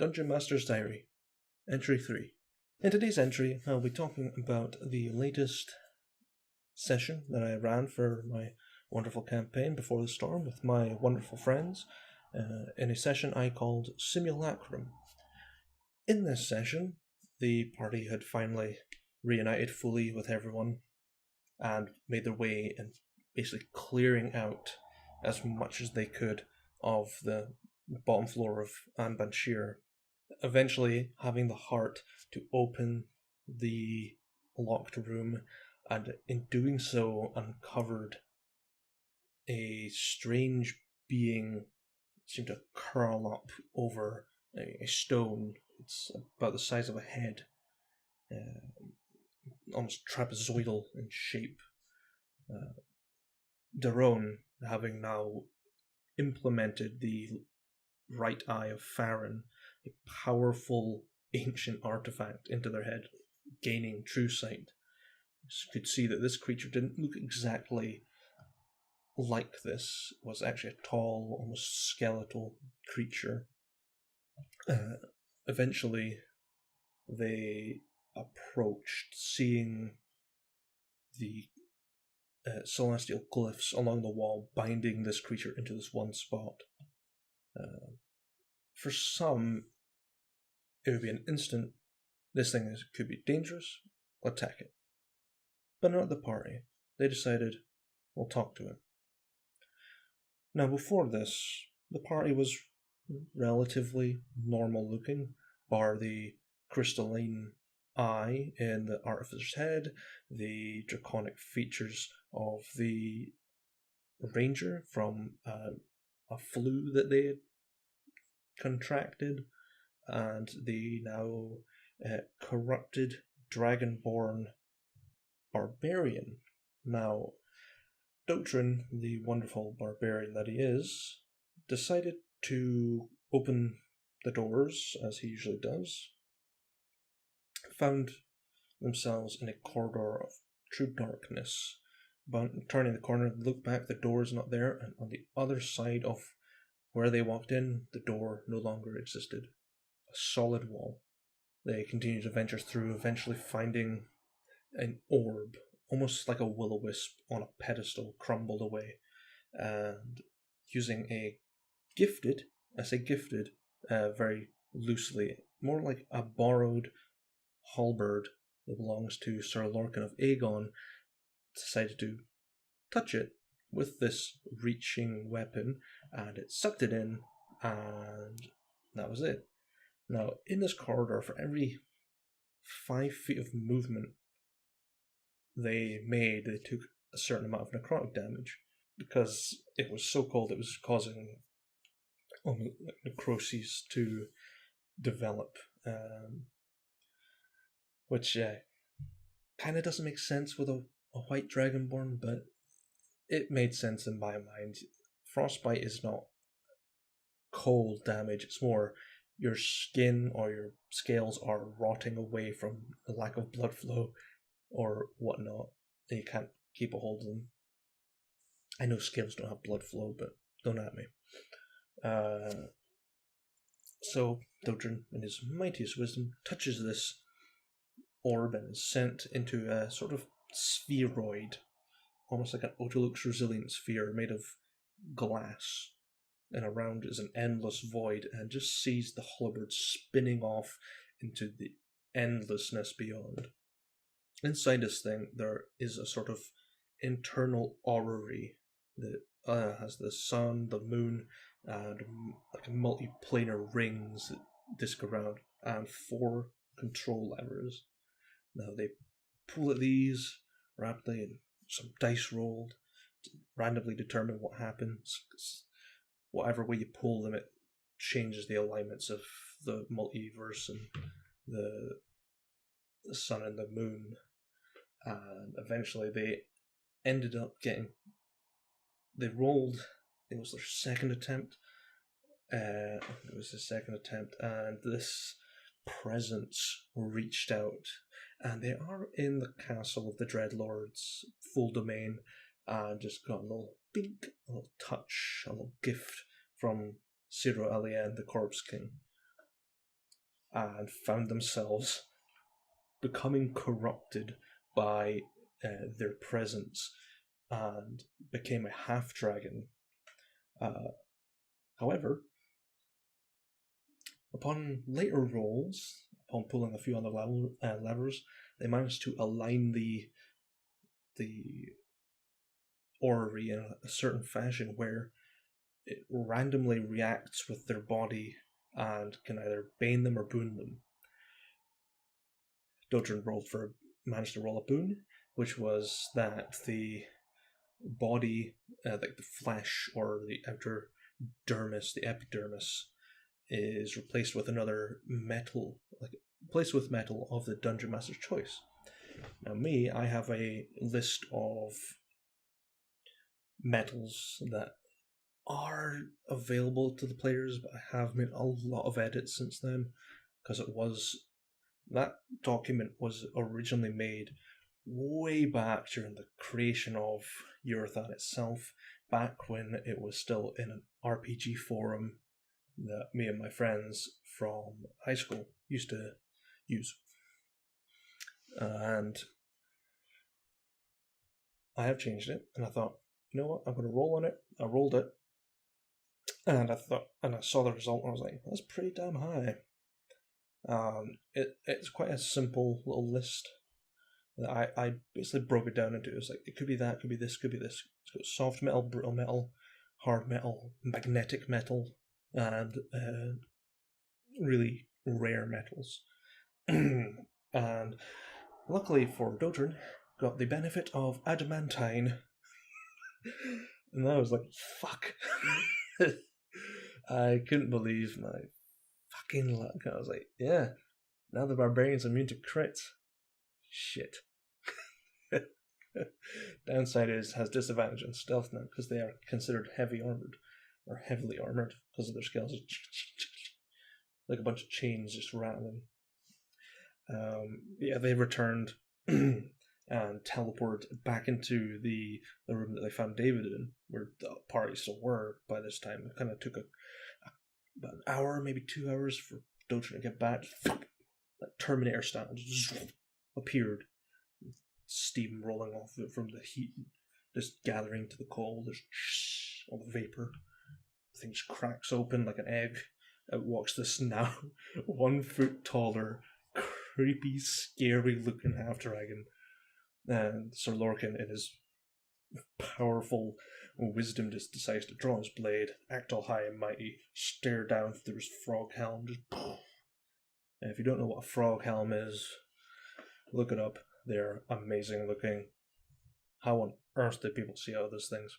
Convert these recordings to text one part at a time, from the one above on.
Dungeon Master's Diary, Entry 3. In today's entry, I'll be talking about the latest session that I ran for my wonderful campaign Before the Storm with my wonderful friends, in a session I called Simulacrum. In this session, the party had finally reunited fully with everyone and made their way in basically clearing out as much as they could of the bottom floor of Aen'Banshier, eventually having the heart to open the locked room, and in doing so uncovered a strange being seemed to curl up over a stone. It's about the size of a head, almost trapezoidal in shape. Daron, having now implemented the right eye of Farron, a powerful ancient artifact, into their head, gaining true sight, could see that this creature didn't look exactly like this. It was actually a tall, almost skeletal creature. Eventually, they approached, seeing the celestial glyphs along the wall binding this creature into this one spot. For some, it would be an instant, this thing could be dangerous, attack it. But not the party. They decided, we'll talk to him. Now before this, the party was relatively normal looking, bar the crystalline eye in the artificer's head, the draconic features of the ranger from a flu that they had contracted, and the now corrupted dragonborn barbarian. Now, Dotrin, the wonderful barbarian that he is, decided to open the doors, as he usually does, found themselves in a corridor of true darkness. But turning the corner, looked back, the door is not there, and on the other side of where they walked in, the door no longer existed. A solid wall. They continued to venture through, eventually finding an orb, almost like a will-o-wisp on a pedestal, crumbled away, and using a gifted, I say gifted very loosely, more like a borrowed halberd that belongs to Sir Lorcan of Aegon, decided to touch it with this reaching weapon, and it sucked it in, and that was it. Now, in this corridor, for every 5 feet of movement they took a certain amount of necrotic damage, because it was so cold it was causing necroses to develop, which kind of doesn't make sense with a white dragonborn, but it made sense in my mind. Frostbite is not cold damage, it's more your skin or your scales are rotting away from a lack of blood flow or whatnot, and you can't keep a hold of them. I know scales don't have blood flow, but don't at me. So Dodrin, in his mightiest wisdom, touches this orb and is sent into a sort of spheroid, almost like an Autolux resilient sphere made of glass, and around is an endless void, and just sees the halberd spinning off into the endlessness beyond. Inside this thing, there is a sort of internal orrery that has the sun, the moon, and like multi-planar rings that disc around, and 4 control levers. Now they pull at these rapidly, and some dice rolled to randomly determine what happens. Whatever way you pull them, it changes the alignments of the multiverse and the sun and the moon. And eventually they ended up they rolled, it was their second attempt, and this presence reached out, and they are in the castle of the Dreadlords, full domain, and just got a little bink, a little touch, a little gift from Ciro Alien, the Corpse King. and found themselves becoming corrupted by their presence and became a half-dragon. However, upon later rolls, upon pulling a few other levers, they managed to align the orrery in a certain fashion where it randomly reacts with their body and can either bane them or boon them. Dodrin managed to roll a boon, which was that the body, like the flesh or the outer dermis, the epidermis, is replaced with another metal, replaced with metal of the Dungeon Master's choice. Now, me, I have a list of metals that are available to the players, but I have made a lot of edits since then, because that document was originally made way back during the creation of Eurothan itself, back when it was still in an RPG forum that me and my friends from high school used to use. And I have changed it, and I thought, you know what, I'm going to roll on it. I rolled it, and I saw the result, and I was like, that's pretty damn high. It's quite a simple little list. I basically broke it down into, it was like, it could be that, could be this, could be this. It's got soft metal, brittle metal, hard metal, magnetic metal, and really rare metals. And luckily for Dodrin, got the benefit of adamantine. And I was like, fuck. I couldn't believe my fucking luck. I was like, yeah, now the barbarian's immune to crits. Shit. Downside is has disadvantage on stealth now because they are considered heavy armored or heavily armored because of their scales, like a bunch of chains just rattling. Yeah, they returned and teleported back into the room that they found David in, where the party still were by this time. It kind of took about an hour, maybe 2 hours for Dodrin to get back. That Terminator style just appeared. Steam rolling off it from the heat, just gathering to the coal. There's all the vapor. The thing just cracks open like an egg. Out walks this now 1 foot taller, creepy, scary looking half dragon. And Sir Lorcan, in his powerful wisdom, just decides to draw his blade, act all high and mighty, stare down through his frog helm. And if you don't know what a frog helm is, look it up. They're amazing looking. How on earth did people see out of those things?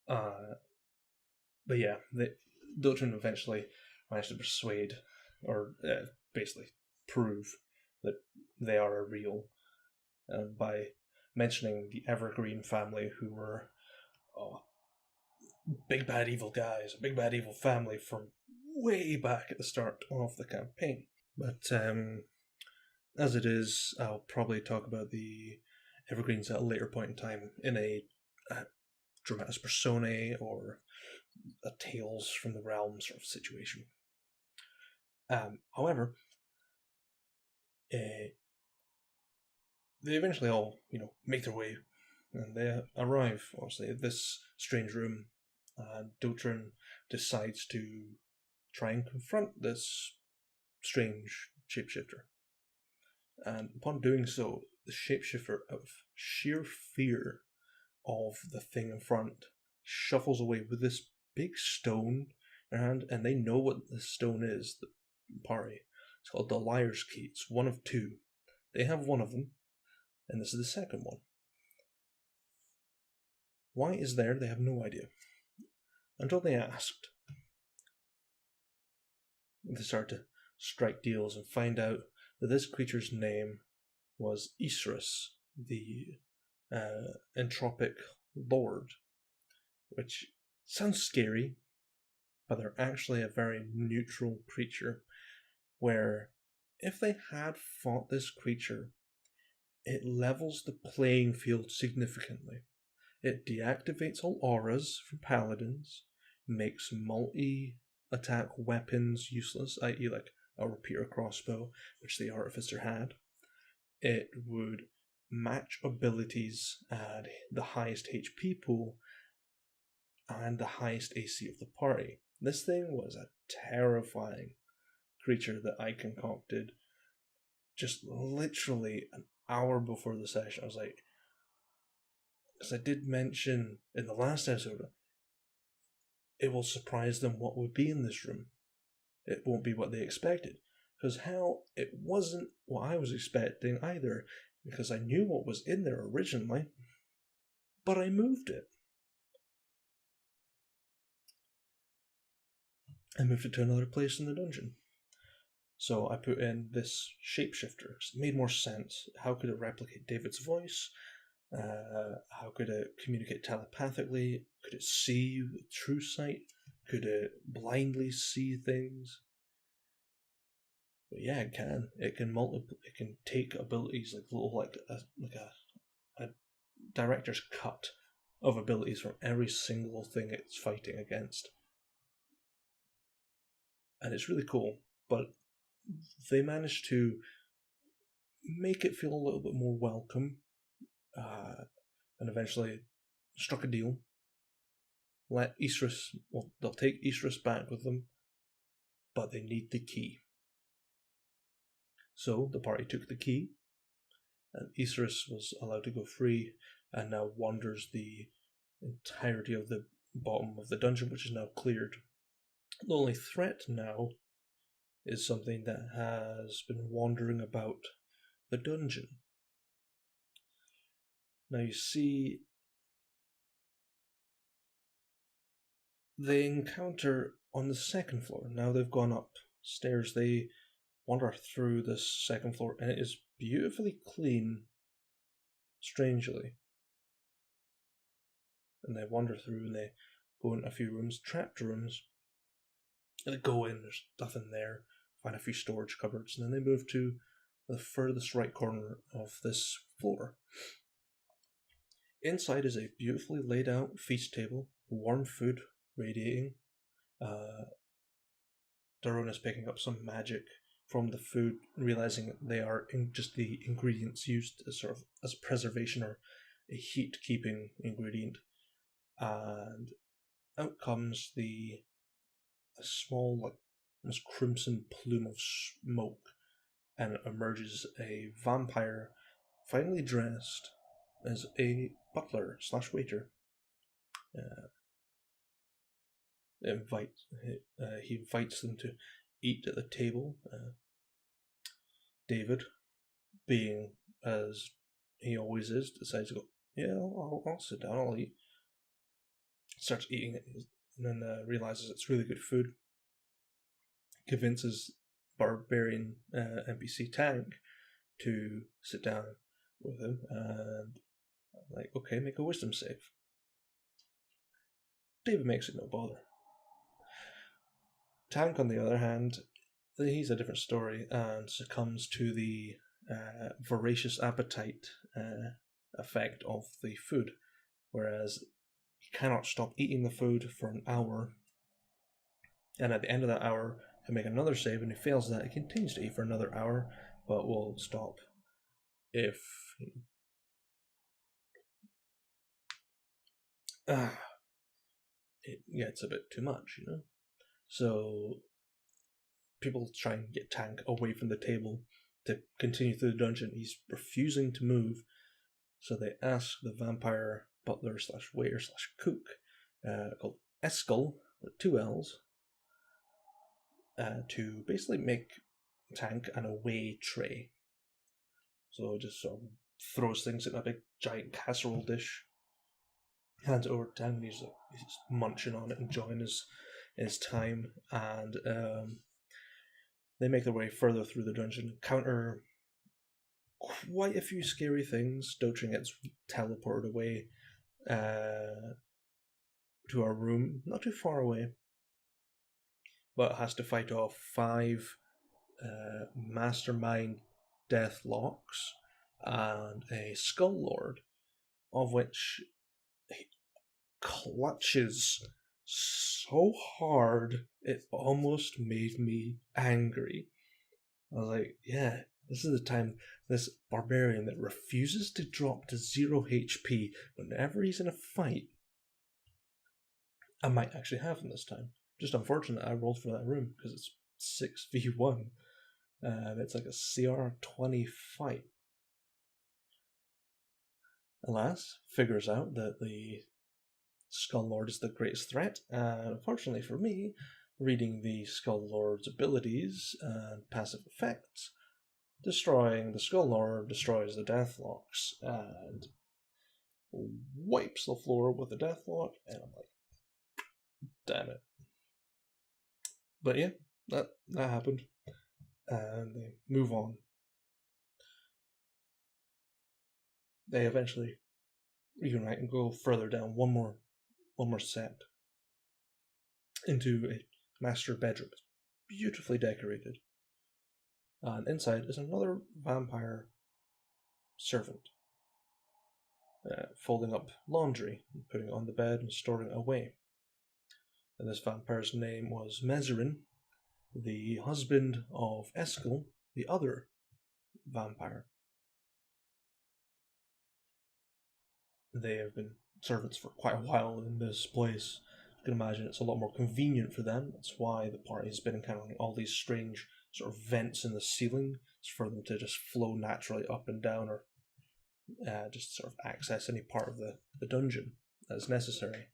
But yeah, Dodrin eventually managed to persuade, or basically prove, that they are real by mentioning the Evergreen family, who were big bad evil guys, a big bad evil family from way back at the start of the campaign. But as it is, I'll probably talk about the Evergreens at a later point in time in a dramatis personae or a Tales from the Realm sort of situation. However, they eventually all, make their way, and they arrive, obviously, at this strange room, and Dodrin decides to try and confront this strange shapeshifter. And upon doing so, the shapeshifter, out of sheer fear of the thing in front, shuffles away with this big stone in their hand, and they know what the stone is, the party. It's called the Liar's Key. It's one of 2. They have one of them, and this is the second one. Why it's there, they have no idea. Until they asked. They start to strike deals and find out that this creature's name was Isrus, the entropic lord, which sounds scary, but they're actually a very neutral creature, where if they had fought this creature, it levels the playing field significantly. It deactivates all auras for paladins, makes multi-attack weapons useless, i.e. like a repeater crossbow, which the artificer had. It would match abilities and the highest HP pool and the highest AC of the party. This thing was a terrifying creature that I concocted just literally an hour before the session. I was like, because I did mention in the last episode, it will surprise them what would be in this room. It won't be what they expected. Because hell, it wasn't what I was expecting either, because I knew what was in there originally, but I moved it. I moved it to another place in the dungeon. So I put in this shapeshifter, because it made more sense. How could it replicate David's voice? How could it communicate telepathically? Could it see with true sight? Could it blindly see things? But yeah, it can. It can It can take abilities like a director's cut of abilities from every single thing it's fighting against, and it's really cool. But they managed to make it feel a little bit more welcome, and eventually struck a deal. Let Eastris, well, they'll take Eastris back with them, but they need the key. So the party took the key, and Eastris was allowed to go free, and now wanders the entirety of the bottom of the dungeon, which is now cleared. The only threat now is something that has been wandering about the dungeon. Now you see, they encounter on the second floor. Now they've gone upstairs. They wander through this second floor, and it is beautifully clean, strangely. And they wander through, and they go in a few rooms, trapped rooms. And they go in, there's nothing there, find a few storage cupboards, and then they move to the furthest right corner of this floor. Inside is a beautifully laid out feast table, warm food radiating. Daron is picking up some magic from the food, realizing they are just the ingredients used as sort of as preservation or a heat keeping ingredient. And out comes a small, like almost crimson plume of smoke, and emerges a vampire, finely dressed as a butler / waiter. He invites them to eat at the table. David, being as he always is, decides to go, yeah, I'll sit down, I'll eat. Starts eating it, and then realizes it's really good food. Convinces barbarian NPC Tank to sit down with him, and like, okay, make a wisdom save. David makes it no bother. Tank, on the other hand, he's a different story and succumbs to the voracious appetite effect of the food, whereas he cannot stop eating the food for an hour, and at the end of that hour can make another save, and if he fails that, he continues to eat for another hour, but will stop if it gets a bit too much, So people try and get Tank away from the table to continue through the dungeon. He's refusing to move, so they ask the vampire butler / waiter / cook, called Eskel, with 2 L's, to basically make Tank an away tray. So it just sort of throws things in a big giant casserole dish, hands it over to Tank, and he's munching on it, enjoying his time, and they make their way further through the dungeon, encounter quite a few scary things. Doching gets teleported away to a room not too far away, but has to fight off 5 mastermind deathlocks and a skull lord, of which he clutches so hard it almost made me angry. I was like, yeah, this is the time this barbarian that refuses to drop to 0 HP whenever he's in a fight, I might actually have him this time. Just unfortunate I rolled for that room because it's 6v1. It's like a CR20 fight. Alas, figures out that the Skull Lord is the greatest threat, and unfortunately for me, reading the Skull Lord's abilities and passive effects, destroying the Skull Lord destroys the Deathlocks and wipes the floor with the Deathlock, and I'm like, damn it. But yeah, that happened, and they move on. They eventually reunite and go further down one more set into a master bedroom. It's beautifully decorated. And inside is another vampire servant, folding up laundry, and putting it on the bed and storing it away. And this vampire's name was Mezerin, the husband of Eskel, the other vampire. They have been servants for quite a while in this place. You can imagine it's a lot more convenient for them. That's why the party's been encountering all these strange sort of vents in the ceiling. It's for them to just flow naturally up and down, or just sort of access any part of the dungeon as necessary,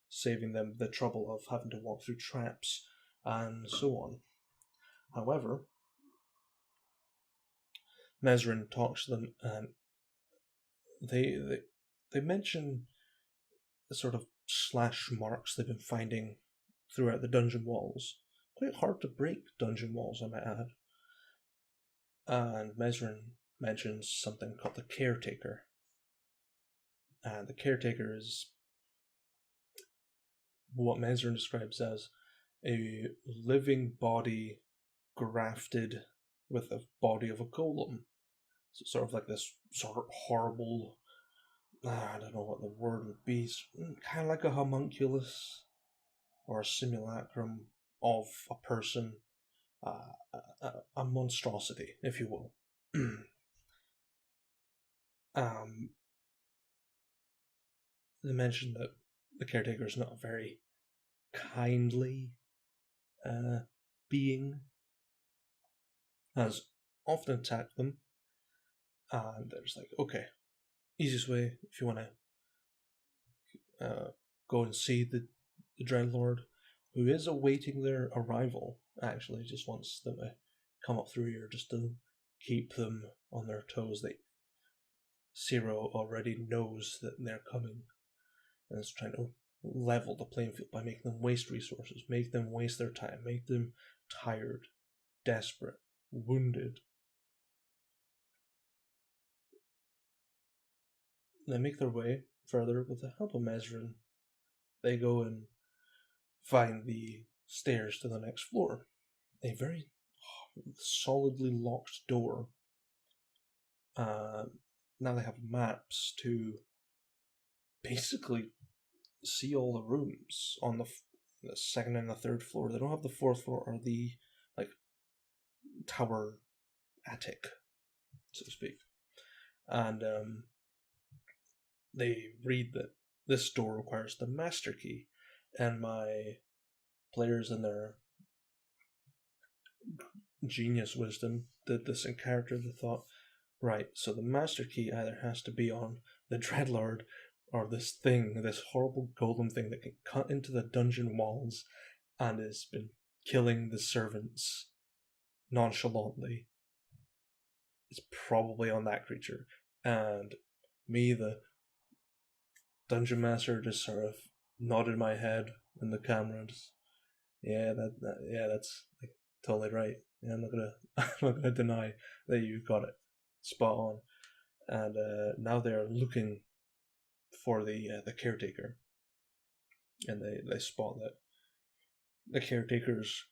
saving them the trouble of having to walk through traps and so on. However, Mezerin talks to them, and they mention the sort of slash marks they've been finding throughout the dungeon walls. Quite hard to break dungeon walls, I might add. And Mezerin mentions something called the caretaker. And the caretaker is what Mezerin describes as a living body grafted with the body of a golem. So sort of like this sort of horrible, I don't know what the word would be, kind of like a homunculus or a simulacrum of a person, a monstrosity, if you will. They mentioned that the caretaker is not a very kindly being, has often attacked them, and they're just like, okay, easiest way, if you want to go and see the Dreadlord, who is awaiting their arrival, actually just wants them to come up through here just to keep them on their toes. Zero already knows that they're coming, and is trying to level the playing field by making them waste resources, make them waste their time, make them tired, desperate, wounded. They make their way further with the help of Mezerin. They go and find the stairs to the next floor. A very solidly locked door. Now they have maps to basically see all the rooms on the second and the third floor. They don't have the fourth floor or the tower attic, so to speak. And they read that this door requires the master key, and my players in their genius wisdom did this in character. They thought, right, so the master key either has to be on the Dreadlord or this horrible golem thing that can cut into the dungeon walls and has been killing the servants nonchalantly. It's probably on that creature. And me, the dungeon master, just sort of nodded my head in the camera. Just, that's like totally right. Yeah, I'm not gonna deny that you got it spot on. And now they're looking for the caretaker, and they spot that the caretaker's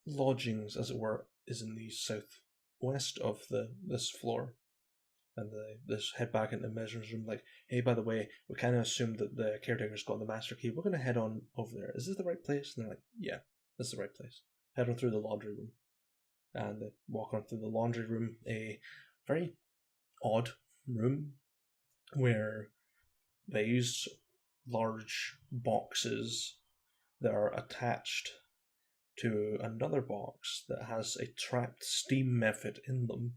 lodgings, as it were, is in the southwest of this floor. And they head back into Mezerin's room, like, hey, by the way, we kind of assumed that the caretaker's got the master key. We're going to head on over there. Is this the right place? And they're like, yeah, this is the right place. Head on through the laundry room. and they walk onto the laundry room, a very odd room where they use large boxes that are attached to another box that has a trapped steam method in them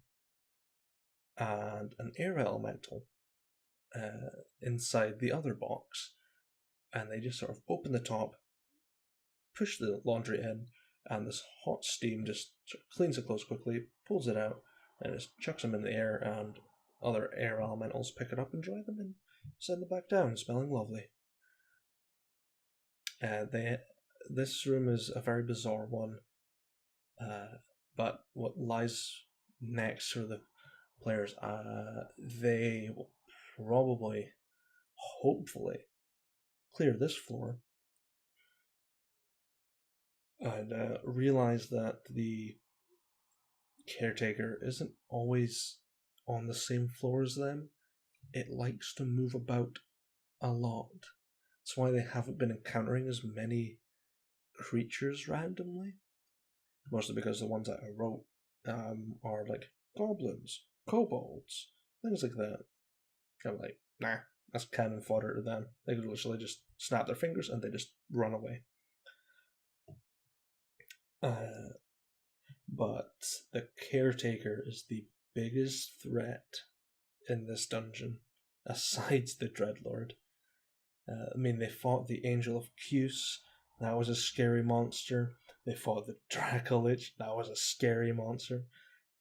and an air elemental inside the other box. And they just sort of open the top, push the laundry in, and this hot steam just sort of cleans the clothes quickly, pulls it out, and just chucks them in the air, and other air elementals pick it up and dry them and send them back down, smelling lovely. This room is a very bizarre one, but what lies next for the players, they will probably, hopefully, clear this floor and realize that the caretaker isn't always on the same floor as them. It likes to move about a lot. That's why they haven't been encountering as many creatures randomly. Mostly because the ones that I wrote are like goblins, kobolds, things like that. I'm like, nah, that's cannon fodder to them. They could literally just snap their fingers and they just run away. But the caretaker is the biggest threat in this dungeon, aside the Dreadlord. They fought the Angel of Cuse. That was a scary monster. They fought the Dracolich. That was a scary monster.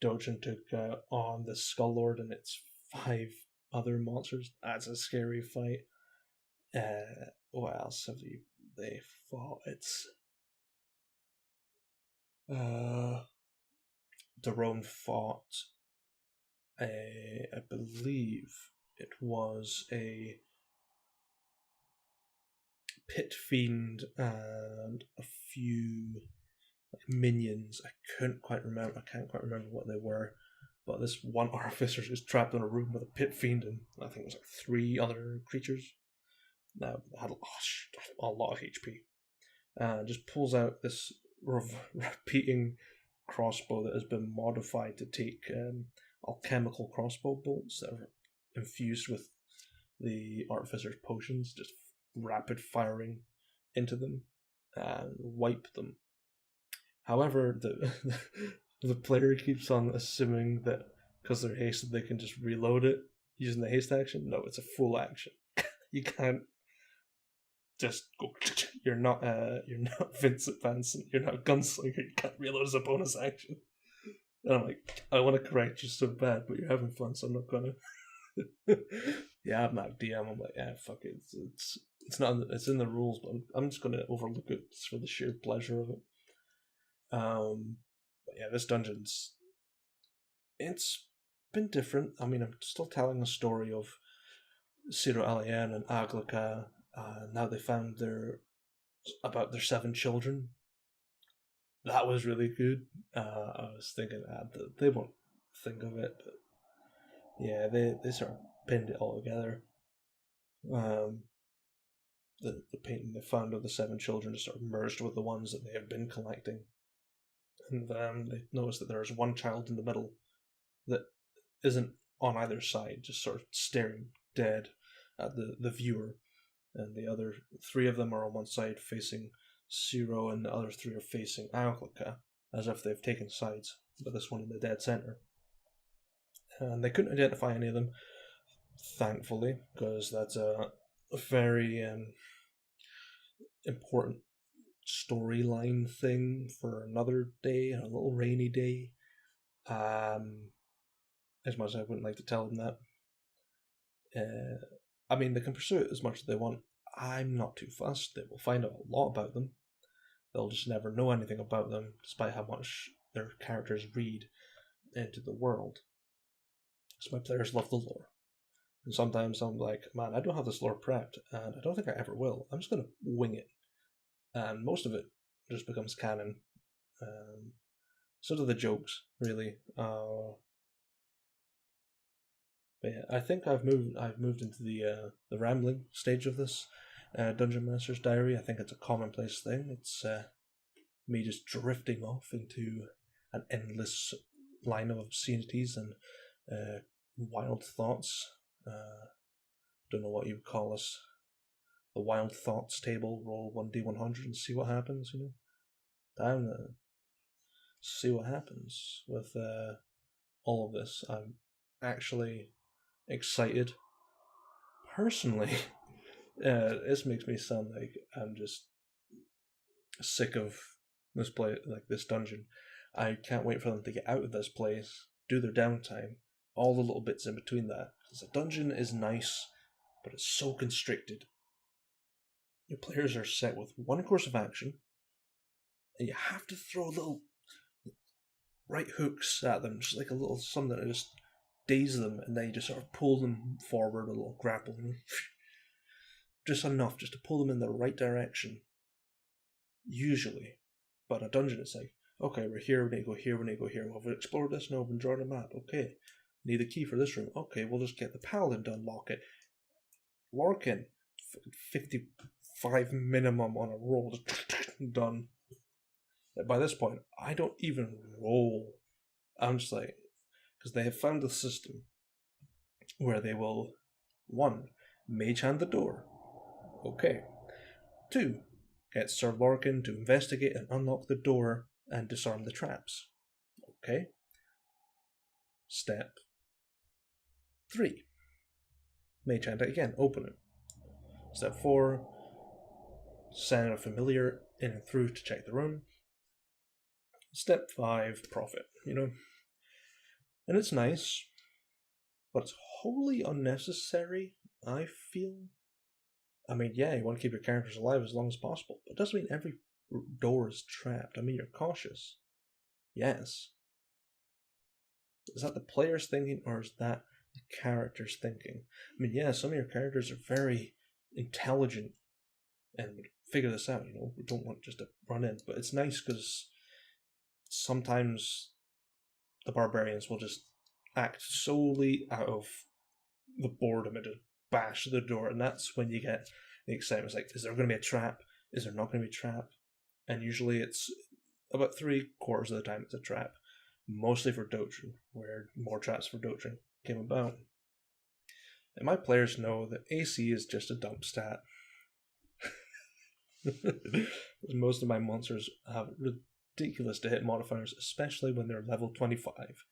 Dojin took on the Skull Lord and its 5 other monsters. That's a scary fight. What else have they fought? It's Daron fought I believe it was a pit fiend and a few minions. I can't quite remember what they were, but this one artificer is trapped in a room with a pit fiend and I think it was like 3 other creatures that had a lot of HP. Just pulls out this repeating crossbow that has been modified to take alchemical crossbow bolts that are infused with the artificer's potions, just rapid firing into them and wipe them. However, the player keeps on assuming that because they're hasted, they can just reload it using the haste action. No, it's a full action. You can't just go. You're not Vincent Vincent. You're not a gunslinger. You can't reload as a bonus action. And I'm like, I want to correct you so bad, but you're having fun, so I'm not gonna. Yeah, I'm not DM. I'm like, yeah, fuck it. It's not. It's in the rules, but I'm just gonna overlook it just for the sheer pleasure of it. But yeah, this dungeon's. It's been different. I'm still telling the story of Ciro Alien and Aglica. Now they found about their 7 children. That was really good. I was thinking they won't think of it, but yeah, they sort of pinned it all together. The painting they found of the 7 children just sort of merged with the ones that they have been collecting, and they noticed that there's one child in the middle that isn't on either side, just sort of staring dead at the viewer, and the other 3 of them are on one side facing Ciro, and the other 3 are facing Alglica, as if they've taken sides, but this one in the dead center. And they couldn't identify any of them, thankfully, because that's a very important storyline thing for another day, a little rainy day. As much as I wouldn't like to tell them that. They can pursue it as much as they want. I'm not too fussed. They will find out a lot about them. They'll just never know anything about them, despite how much their characters read into the world. So my players love the lore. And sometimes I'm like, man, I don't have this lore prepped, and I don't think I ever will. I'm just going to wing it. And most of it just becomes canon. So do the jokes, really. But yeah, I think I've moved into the rambling stage of this Dungeon Master's Diary. I think it's a commonplace thing. It's me just drifting off into an endless line of obscenities and wild thoughts. Don't know what you would call us. The wild thoughts table, roll 1d100 and see what happens, Down there. See what happens with all of this. I'm actually excited. Personally, this makes me sound like I'm just sick of this dungeon. I can't wait for them to get out of this place, do their downtime, all the little bits in between that. Because the dungeon is nice, but it's so constricted. Your players are set with one course of action, and you have to throw little right hooks at them, just like a little something that just daze them, and then you just sort of pull them forward, a little grapple, just enough just to pull them in the right direction. Usually, but a dungeon is like, okay, we're here, we need to go here, we need to go here. Well, we've explored this, no, we've drawn a map. Okay, need the key for this room. Okay, we'll just get the paladin to unlock it. Larkin, 55 minimum on a roll, done. By this point, I don't even roll. I'm just like, because they have found a system where they will, 1, mage hand the door. Okay. 2, get Sir Larkin to investigate and unlock the door and disarm the traps. Okay. Step 3, mage hand it again, open it. Step 4, send a familiar in and through to check the room. Step 5, profit, And it's nice, but it's wholly unnecessary, I feel. I mean, yeah, you want to keep your characters alive as long as possible, but it doesn't mean every door is trapped. I mean, you're cautious. Yes. Is that the player's thinking, or is that the character's thinking? I mean, yeah, some of your characters are very intelligent and would figure this out, We don't want just to run in, but it's nice because sometimes the barbarians will just act solely out of the boredom and just bash the door, and that's when you get the excitement. It's like, is there going to be a trap? Is there not going to be a trap? And usually it's about 3/4 of the time it's a trap, mostly for doctrine, where more traps for doctrine came about. And my players know that AC is just a dump stat. Most of my monsters have ridiculous to hit modifiers, especially when they're level 25,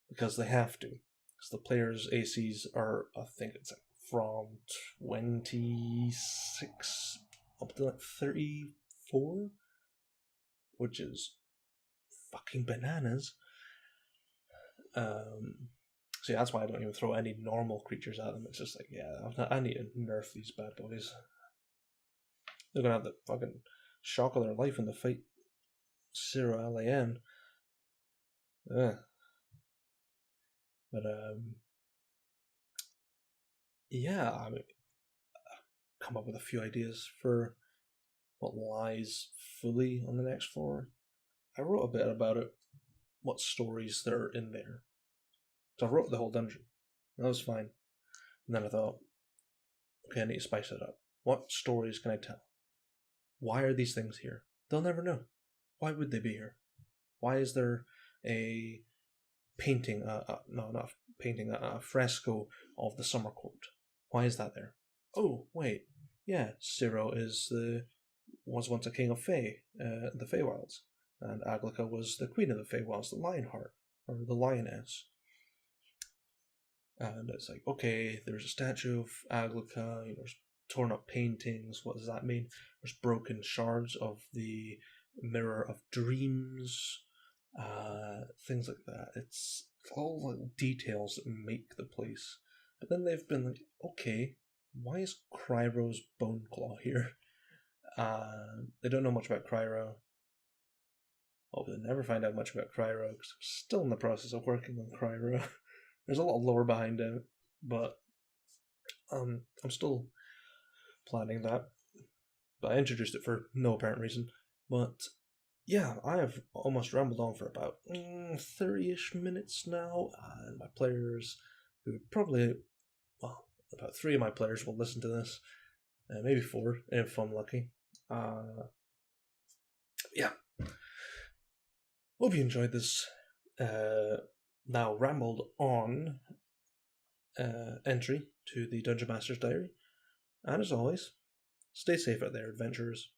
because they have to. Because the players' ACs are, I think it's like from 26 up to like 34, which is fucking bananas. So yeah, that's why I don't even throw any normal creatures at them. It's just like, yeah, I need to nerf these bad boys. They're gonna have the fucking shock of their life in the fight Ciro LAN. But yeah, I mean, come up with a few ideas for what lies fully on the next floor. I wrote a bit about it, what stories there are in there. So I wrote the whole dungeon. That was fine. And then I thought, okay, I need to spice it up. What stories can I tell? Why are these things here? They'll never know. Why would they be here? Why is there a painting, a fresco of the summer court? Why is that there? Oh, wait, yeah, Ciro was once a king of the Feywilds, and Aglica was the queen of the Feywilds, the Lionheart, or the Lioness. And it's like, okay, there's a statue of Aglica, there's torn up paintings. What does that mean? There's broken shards of the Mirror of Dreams, things like that. It's all like details that make the place. But then they've been like, okay, why is Cryro's Boneclaw here? They don't know much about Cryro. Oh, they'll never find out much about Cryro because we're still in the process of working on Cryro. There's a lot of lore behind it, but I'm still planning that. But I introduced it for no apparent reason. But yeah, I have almost rambled on for about 30-ish minutes now, and my players, who probably, well, about 3 of my players will listen to this, maybe 4 if I'm lucky. Yeah. Hope you enjoyed this now rambled on entry to the Dungeon Master's Diary. And as always, stay safe out there, adventurers.